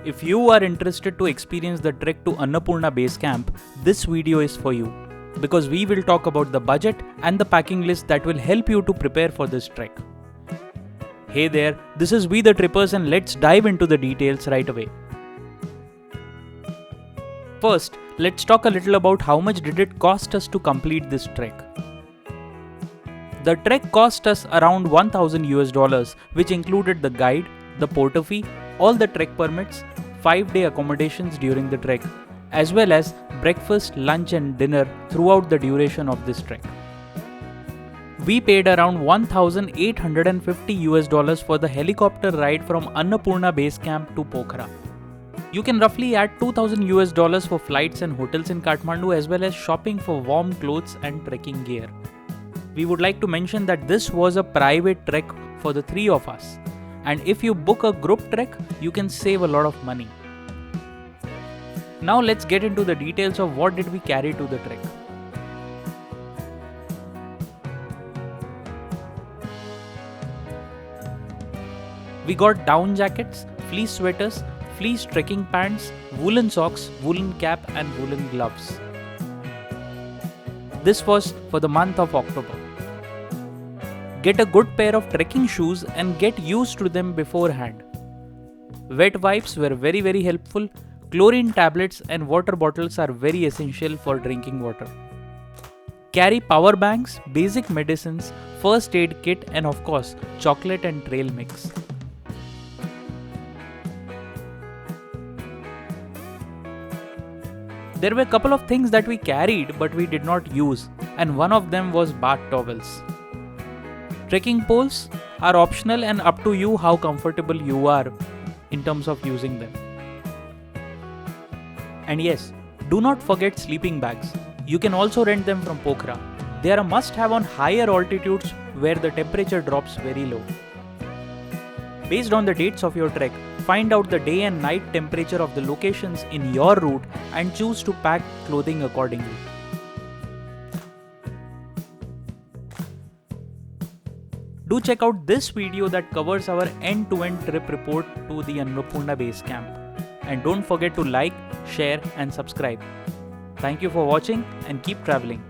If you are interested to experience the trek to Annapurna Base Camp, this video is for you, because we will talk about the budget and the packing list that will help you to prepare for this trek. Hey there, this is We the Trippers and let's dive into the details right away. First, let's talk a little about how much did it cost us to complete this trek. The trek cost us around $1,000, which included the guide, the porter fee, all the trek permits, 5-day accommodations during the trek, as well as breakfast, lunch and dinner throughout the duration of this trek. We paid around $1,850 for the helicopter ride from Annapurna Base Camp to Pokhara. You can roughly add $2,000 for flights and hotels in Kathmandu, as well as shopping for warm clothes and trekking gear. We would like to mention that this was a private trek for the 3 of us. And if you book a group trek, you can save a lot of money. Now let's get into the details of what did we carry to the trek. We got down jackets, fleece sweaters, fleece trekking pants, woolen socks, woolen cap and woolen gloves. This was for the month of October. Get a good pair of trekking shoes and get used to them beforehand. Wet wipes were very helpful. Chlorine tablets and water bottles are very essential for drinking water. Carry power banks, basic medicines, first aid kit and of course chocolate and trail mix. There were a couple of things that we carried but we did not use, and one of them was bath towels. Trekking poles are optional and up to you how comfortable you are in terms of using them. And yes, do not forget sleeping bags. You can also rent them from Pokhara. They are a must-have on higher altitudes where the temperature drops very low. Based on the dates of your trek, find out the day and night temperature of the locations in your route and choose to pack clothing accordingly. Do check out this video that covers our end-to-end trip report to the Annapurna Base Camp. And don't forget to like, share and subscribe. Thank you for watching and keep traveling.